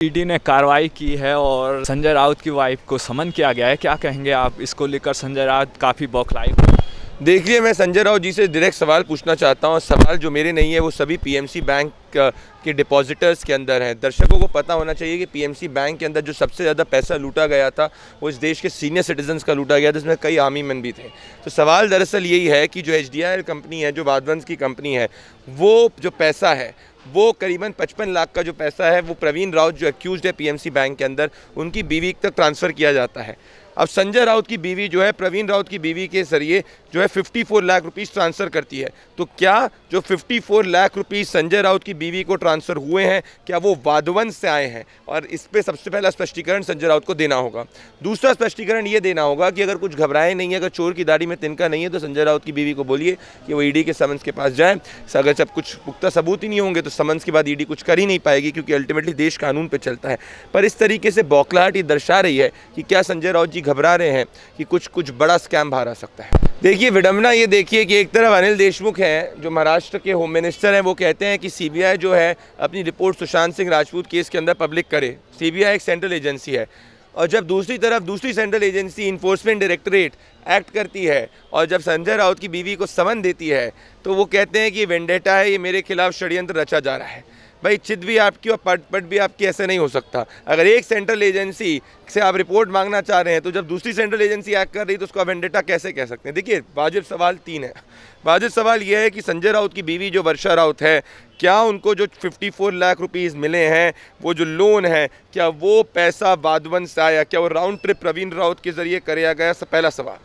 ED ने कार्रवाई की है और संजय राउत की वाइफ को समन किया गया है। क्या कहेंगे आप इसको लेकर? संजय राउत काफ़ी बौखलाए। देखिए, मैं संजय राउत जी से डायरेक्ट सवाल पूछना चाहता हूँ। सवाल जो मेरे नहीं है, वो सभी पीएमसी बैंक के डिपॉजिटर्स के अंदर हैं। दर्शकों को पता होना चाहिए कि पीएमसी बैंक के अंदर जो सबसे ज़्यादा पैसा लूटा गया था वो इस देश के सीनियर सिटीजन्स का लूटा गया था, जिसमें कई आर्मी मैन भी थे। तो सवाल दरअसल यही है कि जो HDIL कंपनी है, जो वाधवंश की कंपनी है, वो जो पैसा है वो करीबन 55 लाख का जो पैसा है वो प्रवीण राउत जो एक्यूज्ड है पीएमसी बैंक के अंदर, उनकी बीवी तक ट्रांसफ़र किया जाता है। अब संजय राउत की बीवी जो है प्रवीण राउत की बीवी के जरिए जो है 54 लाख रुपीस ट्रांसफ़र करती है। तो क्या जो 54 लाख रुपीस संजय राउत की बीवी को ट्रांसफ़र हुए हैं, क्या वो वाधवंश से आए हैं? और इस पे सबसे पहला स्पष्टीकरण संजय राउत को देना होगा। दूसरा स्पष्टीकरण ये देना होगा कि अगर कुछ घबराए नहीं है, अगर चोर की दाढ़ी में तिनका नहीं है, तो संजय राउत की बीवी को बोलिए कि वो ईडी के समन्स के पास जाएँ। अगर जब कुछ पुख्ता सबूत ही नहीं होंगे तो समन्स के बाद ईडी कुछ कर ही नहीं पाएगी, क्योंकि अल्टीमेटली देश कानून पर चलता है। पर इस तरीके से बौखलाहट ये दर्शा रही है कि क्या संजय राउत जी घबरा रहे हैं कि कुछ बड़ा स्कैम बाहर आ सकता है। देखिए, विडंबना ये देखिए कि एक तरफ अनिल देशमुख हैं जो महाराष्ट्र के होम मिनिस्टर हैं, वो कहते हैं कि सीबीआई जो है अपनी रिपोर्ट सुशांत सिंह राजपूत केस के अंदर पब्लिक करे। सीबीआई एक सेंट्रल एजेंसी है, और जब दूसरी तरफ दूसरी central agency enforcement directorate act करती है और जब संजय राउत की बीवी को समन देती है तो वो कहते हैं कि वेंडेटा है, ये मेरे खिलाफ षड्यंत्र रचा जा रहा है। भाई, चित भी आपकी और पट भी आपकी, ऐसे नहीं हो सकता। अगर एक सेंट्रल एजेंसी से आप रिपोर्ट मांगना चाह रहे हैं तो जब दूसरी सेंट्रल एजेंसी एक्ट कर रही है तो उसको आप वेंडेटा कैसे कह सकते हैं? देखिए, वाजिब सवाल 3 है। वाजिब सवाल यह है कि संजय राउत की बीवी जो वर्षा राउत है, क्या उनको जो 54 लाख रुपीस मिले हैं, वो जो लोन है, क्या वो पैसा वाधवंश से आया? क्या वो राउंड ट्रिप प्रवीण राउत के जरिए कराया गया? पहला सवाल।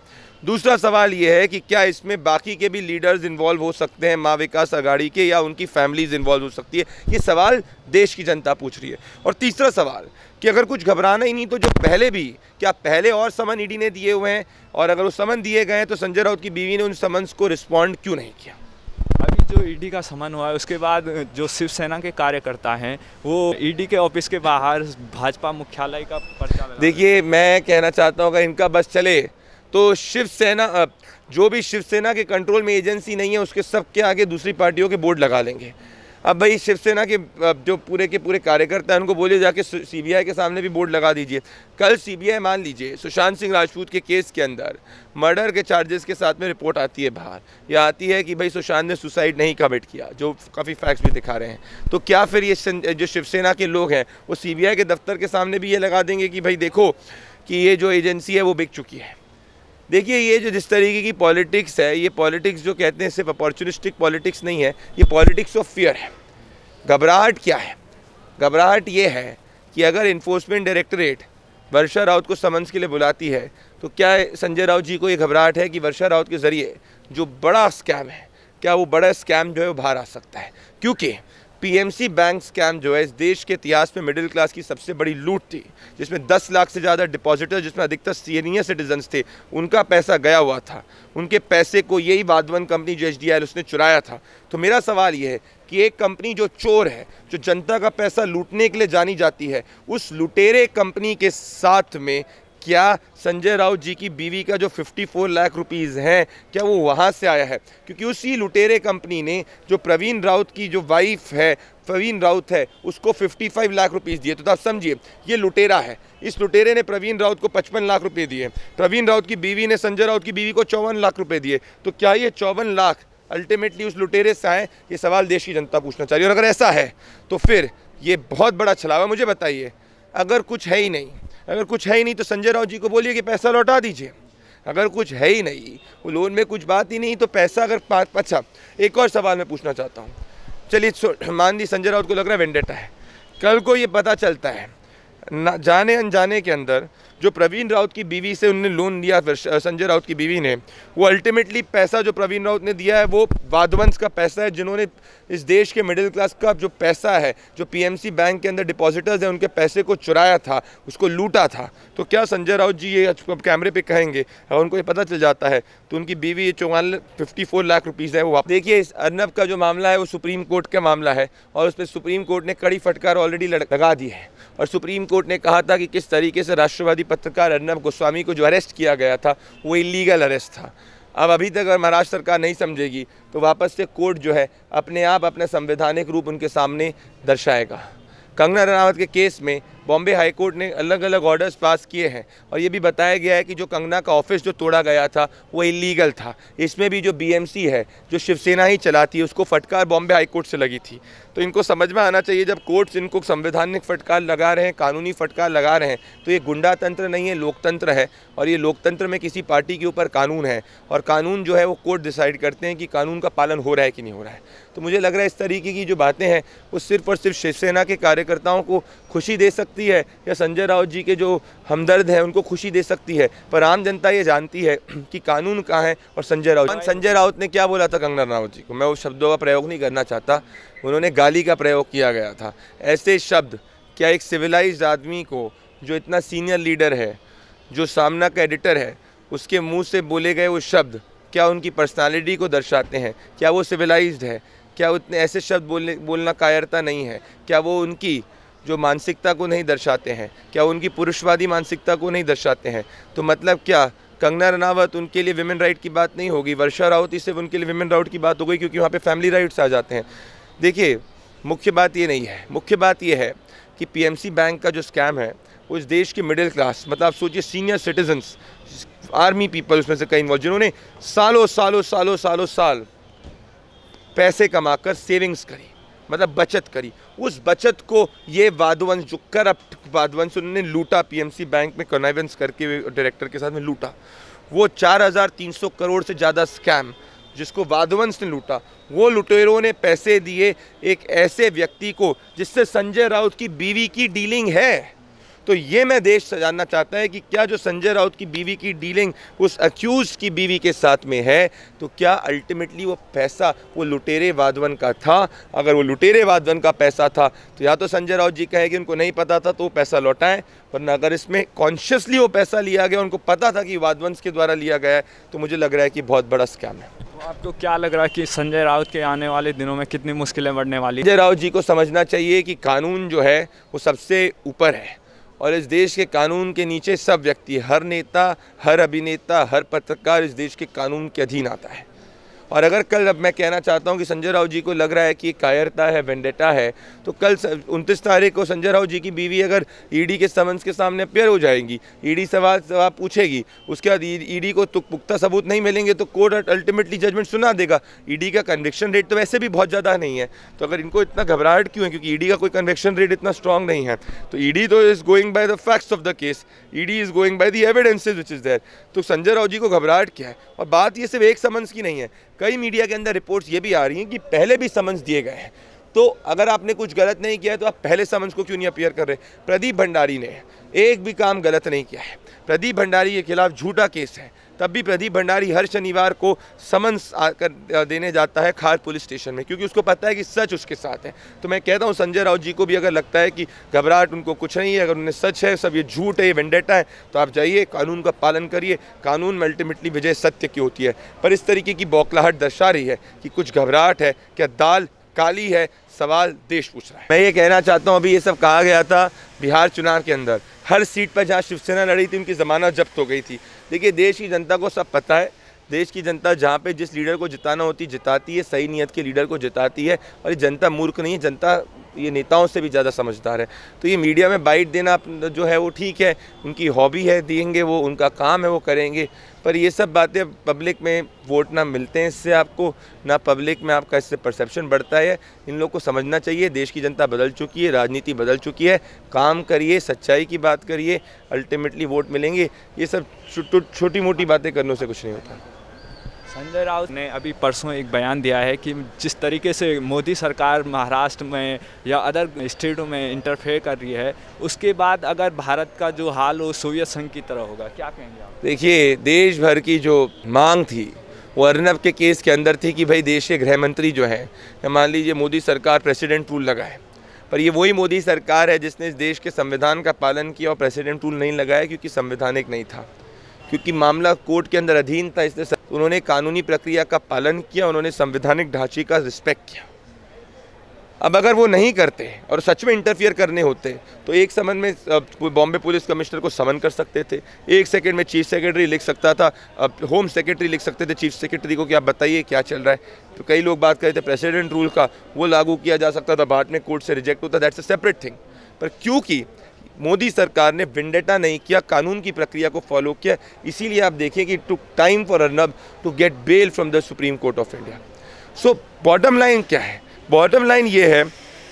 दूसरा सवाल ये है कि क्या इसमें बाकी के भी लीडर्स इन्वॉल्व हो सकते हैं, माँ विकास आघाड़ी के, या उनकी फैमिलीज इन्वॉल्व हो सकती है? ये सवाल देश की जनता पूछ रही है। और तीसरा सवाल कि अगर कुछ घबराना ही नहीं तो जो पहले भी, क्या पहले और समन ईडी ने दिए हुए हैं, और अगर वो समन दिए गए हैं तो संजय राउत की बीवी ने उन समन्स को रिस्पॉन्ड क्यों नहीं किया? अभी जो ईडी का समन हुआ है उसके बाद जो शिवसेना के कार्यकर्ता हैं वो ईडी के ऑफिस के बाहर भाजपा मुख्यालय का पर्चा लगा। देखिए, मैं कहना चाहता हूँ अगर इनका बस चले तो शिवसेना, जो भी शिवसेना के कंट्रोल में एजेंसी नहीं है, उसके सबके आगे दूसरी पार्टियों के बोर्ड लगा लेंगे। अब भाई, शिवसेना के जो पूरे के पूरे कार्यकर्ता हैं उनको बोलिए जाके सीबीआई के सामने भी बोर्ड लगा दीजिए। कल सीबीआई मान लीजिए सुशांत सिंह राजपूत के केस के अंदर मर्डर के चार्जेस के साथ में रिपोर्ट आती है बाहर, या आती है कि भाई सुशांत ने सुसाइड नहीं कमिट किया, जो काफ़ी फैक्ट्स भी दिखा रहे हैं, तो क्या फिर ये जो शिवसेना के लोग हैं वो सीबीआई के दफ्तर के सामने भी ये लगा देंगे कि भाई देखो कि ये जो एजेंसी है वो बिक चुकी है? देखिए, ये जो जिस तरीके की पॉलिटिक्स है, ये पॉलिटिक्स जो कहते हैं सिर्फ अपॉर्चुनिस्टिक पॉलिटिक्स नहीं है, ये पॉलिटिक्स ऑफ फियर है। घबराहट क्या है? घबराहट ये है कि अगर इन्फोर्समेंट डायरेक्टरेट वर्षा राउत को समन्स के लिए बुलाती है तो क्या संजय राउत जी को ये घबराहट है कि वर्षा राउत के ज़रिए जो बड़ा स्कैम है, क्या वो बड़ा स्कैम जो है वो बाहर आ सकता है? क्योंकि पीएमसी बैंक स्कैम जो है इस देश के इतिहास में मिडिल क्लास की सबसे बड़ी लूट थी, जिसमें 10 लाख से ज़्यादा डिपॉजिटर, जिसमें अधिकतर सीनियर सिटीजन्स थे, उनका पैसा गया हुआ था। उनके पैसे को यही वाधवन कंपनी जो HDIL उसने चुराया था। तो मेरा सवाल ये है कि एक कंपनी जो चोर है, जो जनता का पैसा लूटने के लिए जानी जाती है, उस लुटेरे कंपनी के साथ में क्या संजय राउत जी की बीवी का जो 54 लाख रुपीज़ हैं, क्या वो वहाँ से आया है? क्योंकि उसी लुटेरे कंपनी ने जो प्रवीण राउत की जो वाइफ है, प्रवीण राउत है, उसको 55 लाख रुपीज़ दिए। तो आप समझिए, ये लुटेरा है। इस लुटेरे ने प्रवीण राउत को 55 लाख रुपये दिए, प्रवीण राउत की बीवी ने संजय राउत की बीवी को 54 लाख रुपये दिए। तो क्या ये 54 लाख अल्टीमेटली उस लुटेरे से आए? ये सवाल देश की जनता पूछना चाहिए। और अगर ऐसा है तो फिर ये बहुत बड़ा छलावा। मुझे बताइए, अगर कुछ है ही नहीं, अगर कुछ है ही नहीं तो संजय राउत जी को बोलिए कि पैसा लौटा दीजिए। अगर कुछ है ही नहीं, वो लोन में कुछ बात ही नहीं, तो पैसा अगर अच्छा, एक और सवाल मैं पूछना चाहता हूँ। चलिए, मान ली संजय राउत को लग रहा है वेंडेटा है, कल को ये पता चलता है ना जाने अनजाने के अंदर जो प्रवीण राउत की बीवी से उन्होंने लोन लिया संजय राउत की बीवी ने, वो अल्टीमेटली पैसा जो प्रवीण राउत ने दिया है वो वाधवंश का पैसा है, जिन्होंने इस देश के मिडिल क्लास का जो पैसा है, जो पीएमसी बैंक के अंदर डिपॉजिटर्स हैं, उनके पैसे को चुराया था, उसको लूटा था। तो क्या संजय राउत जी ये कैमरे पे कहेंगे? अगर उनको ये पता चल जाता है तो उनकी बीवी ये 54 लाख रुपीज़ है वो। देखिए, इस अर्नब का जो मामला है वो सुप्रीम कोर्ट का मामला है, और उस पर सुप्रीम कोर्ट ने कड़ी फटकार ऑलरेडी लगा दी है। और सुप्रीम कोर्ट ने कहा था कि किस तरीके से राष्ट्रवादी पत्रकार अर्नब गोस्वामी को जो अरेस्ट किया गया था वो इलीगल अरेस्ट था। अब अभी तक अगर महाराष्ट्र सरकार नहीं समझेगी तो वापस से कोर्ट जो है अपने आप अपना संवैधानिक रूप उनके सामने दर्शाएगा। कंगना रनावत के केस में बॉम्बे हाई कोर्ट ने अलग अलग ऑर्डर्स पास किए हैं और ये भी बताया गया है कि जो कंगना का ऑफिस जो तोड़ा गया था वो इलीगल था। इसमें भी जो बीएमसी है, जो शिवसेना ही चलाती है, उसको फटकार बॉम्बे हाई कोर्ट से लगी थी। तो इनको समझ में आना चाहिए, जब कोर्ट्स इनको संवैधानिक फटकार लगा रहे हैं, कानूनी फटकार लगा रहे हैं, तो ये गुंडा तंत्र नहीं है, लोकतंत्र है। और ये लोकतंत्र में किसी पार्टी के ऊपर कानून है और कानून जो है वो कोर्ट डिसाइड करते हैं कि कानून का पालन हो रहा है कि नहीं हो रहा है। तो मुझे लग रहा है इस तरीके की जो बातें हैं वो सिर्फ और सिर्फ शिवसेना के कार्यकर्ताओं को खुशी दे सकती है या संजय राउत जी के जो हमदर्द हैं उनको खुशी दे सकती है, पर आम जनता ये जानती है कि कानून कहाँ है। और संजय राउत ने क्या बोला था कंगना रनावत जी को, मैं उस शब्दों का प्रयोग नहीं करना चाहता, उन्होंने गाली का प्रयोग किया गया था। ऐसे शब्द क्या एक सिविलाइज्ड आदमी को, जो इतना सीनियर लीडर है, जो सामना का एडिटर है, उसके मुंह से बोले गए वो शब्द क्या उनकी पर्सनालिटी को दर्शाते हैं? क्या वो सिविलाइज्ड है? क्या उतने ऐसे शब्द बोलना कायरता नहीं है? क्या वो उनकी जो मानसिकता को नहीं दर्शाते हैं? क्या उनकी पुरुषवादी मानसिकता को नहीं दर्शाते हैं? तो मतलब क्या कंगना रनावत उनके लिए विमेन राइट की बात नहीं होगी, वर्षा राउत सिर्फ उनके लिए विमेन राइट की बात हो गई क्योंकि वहाँ पे फैमिली राइट्स आ जाते हैं? देखिए, मुख्य बात ये नहीं है, मुख्य बात ये है कि पीएमसी बैंक का जो स्कैम है वो इस देश की मिडिल क्लास, मतलब आप सोचिए सीनियर सिटीजन्स, आर्मी पीपल उसमें से कई इन्वॉल्व, जिन्होंने साल पैसे कमाकर सेविंग्स करी, मतलब बचत करी, उस बचत को ये वादवंश, जो करप्ट वादवंश, उन्होंने लूटा, पीएमसी बैंक में कॉन्नाइवेंस करके डायरेक्टर के साथ में लूटा। वो 4300 करोड़ से ज़्यादा स्कैम जिसको वादवंश ने लूटा, वो लुटेरों ने पैसे दिए एक ऐसे व्यक्ति को जिससे संजय राउत की बीवी की डीलिंग है। तो ये मैं देश जानना चाहता है कि क्या जो संजय राउत की बीवी की डीलिंग उस अक्यूज की बीवी के साथ में है, तो क्या अल्टीमेटली वो पैसा वो लुटेरे वाधवन का था? अगर वो लुटेरे वाधवन का पैसा था तो या तो संजय राउत जी कहे कि उनको नहीं पता था तो वो पैसा लौटाएं, वरना अगर इसमें कॉन्शियसली वो पैसा लिया गया, उनको पता था कि वाधवंश के द्वारा लिया गया है, तो मुझे लग रहा है कि बहुत बड़ा स्कैम है। तो आपको क्या लग रहा है कि संजय राउत के आने वाले दिनों में कितनी मुश्किलें बढ़ने वाली? संजय राउत जी को समझना चाहिए कि कानून जो है वो सबसे ऊपर है और इस देश के कानून के नीचे सब व्यक्ति, हर नेता, हर अभिनेता, हर पत्रकार इस देश के कानून के अधीन आता है। और अगर कल, अब मैं कहना चाहता हूं कि संजय राउत जी को लग रहा है कि कायरता है, वेंडेटा है, तो कल 29 तारीख को संजय राउत जी की बीवी अगर ईडी के समन्स के सामने पेयर हो जाएंगी, ईडी सवाल पूछेगी, उसके बाद ईडी को पुख्ता सबूत नहीं मिलेंगे तो कोर्ट अल्टीमेटली जजमेंट सुना देगा। ईडी का कन्विक्शन रेट तो वैसे भी बहुत ज़्यादा नहीं है, तो अगर इनको इतना घबराहट क्यों है? क्योंकि ईडी का कोई कन्विक्शन रेट इतना स्ट्रॉन्ग नहीं है। तो ईडी तो is going by the facts of the case, ED is going by the evidences which is there. तो संजय राउत जी को घबराहट क्या है? और बात ये सिर्फ एक समन्स की नहीं है, कई मीडिया के अंदर रिपोर्ट्स ये भी आ रही हैं कि पहले भी समन्स दिए गए हैं। तो अगर आपने कुछ गलत नहीं किया है तो आप पहले समन्स को क्यों नहीं अपीयर कर रहे? प्रदीप भंडारी ने एक भी काम गलत नहीं किया है, प्रदीप भंडारी के खिलाफ झूठा केस है, तब भी प्रदीप भंडारी हर शनिवार को समन्स आकर देने जाता है खार पुलिस स्टेशन में, क्योंकि उसको पता है कि सच उसके साथ है। तो मैं कहता हूँ संजय राउत जी को भी अगर लगता है कि घबराहट उनको कुछ नहीं है, अगर उन्हें सच है, सब ये झूठ है, ये वेंडेटा है, तो आप जाइए, कानून का पालन करिए। कानून में अल्टीमेटली विजय सत्य की होती है। पर इस तरीके की बौखलाहट दर्शा रही है कि कुछ घबराहट है, क्या दाल काली है? सवाल देश पूछ रहा है। मैं ये कहना चाहता हूँ, अभी ये सब कहा गया था बिहार चुनाव के अंदर, हर सीट पर जहाँ शिवसेना लड़ी थी उनकी जमानत जब्त हो गई थी। देखिए, देश की जनता को सब पता है, देश की जनता जहाँ पे जिस लीडर को जिताना होती जिताती है, सही नियत के लीडर को जिताती है। और ये जनता मूर्ख नहीं है, जनता ये नेताओं से भी ज़्यादा समझदार है। तो ये मीडिया में बाइट देना जो है वो ठीक है, उनकी हॉबी है, देंगे, वो उनका काम है, वो करेंगे। पर ये सब बातें पब्लिक में वोट ना मिलते हैं इससे, आपको ना पब्लिक में आपका इससे परसेप्शन बढ़ता है। इन लोगों को समझना चाहिए, देश की जनता बदल चुकी है, राजनीति बदल चुकी है। काम करिए, सच्चाई की बात करिए, अल्टीमेटली वोट मिलेंगे। ये सब छोटी मोटी बातें करने से कुछ नहीं होता। संजय राउत ने अभी परसों एक बयान दिया है कि जिस तरीके से मोदी सरकार महाराष्ट्र में या अदर स्टेटों में इंटरफेयर कर रही है, उसके बाद अगर भारत का जो हाल हो सोवियत संघ की तरह होगा, क्या कहेंगे आप? देखिए, देश भर की जो मांग थी वो अर्नब के केस के अंदर थी कि भाई देश के गृह मंत्री जो हैं, मान लीजिए मोदी सरकार प्रेसिडेंट रूल लगाए, पर ये वही मोदी सरकार है जिसने इस देश के संविधान का पालन किया और प्रेसिडेंट रूल नहीं लगाया क्योंकि संवैधानिक नहीं था, क्योंकि मामला कोर्ट के अंदर अधीन था। इसलिए उन्होंने कानूनी प्रक्रिया का पालन किया, उन्होंने संवैधानिक ढांचे का रिस्पेक्ट किया। अब अगर वो नहीं करते और सच में इंटरफियर करने होते तो एक समन में बॉम्बे पुलिस कमिश्नर को समन कर सकते थे, एक सेकंड में चीफ सेक्रेटरी लिख सकता था, होम सेक्रेटरी लिख सकते थे चीफ सेक्रेटरी को कि आप बताइए क्या चल रहा है। तो कई लोग बात करते थे प्रेसिडेंट रूल का, वो लागू किया जा सकता था, बाद में कोर्ट से रिजेक्ट होता, दैट्स अ सेपरेट थिंग। पर क्योंकि मोदी सरकार ने विंडेटा नहीं किया, कानून की प्रक्रिया को फॉलो किया, इसीलिए आप देखिए कि took time for Arnab to get bail from the Supreme Court of India. So bottom line क्या है? बॉटम लाइन ये है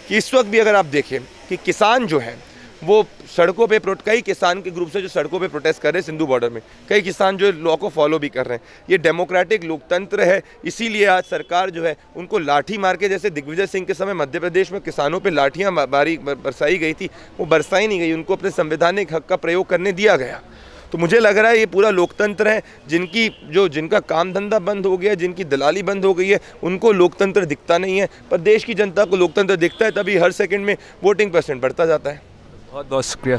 कि इस वक्त भी अगर आप देखें कि किसान जो है वो सड़कों पे कई किसान के ग्रुप से जो सड़कों पे प्रोटेस्ट कर रहे हैं सिंधु बॉर्डर में, कई किसान जो लॉ को फॉलो भी कर रहे हैं। ये डेमोक्रेटिक लोकतंत्र है, इसीलिए आज सरकार जो है उनको लाठी मार के, जैसे दिग्विजय सिंह के समय मध्य प्रदेश में किसानों पे लाठियाँ बरसाई गई थी, वो बरसाई नहीं गई, उनको अपने संवैधानिक हक का प्रयोग करने दिया गया। तो मुझे लग रहा है ये पूरा लोकतंत्र है, जिनका काम धंधा बंद हो गया, जिनकी दलाली बंद हो गई है, उनको लोकतंत्र दिखता नहीं है। पर देश की जनता को लोकतंत्र दिखता है, तभी हर सेकंड में वोटिंग परसेंट बढ़ता जाता है। बहुत बहुत शुक्रिया।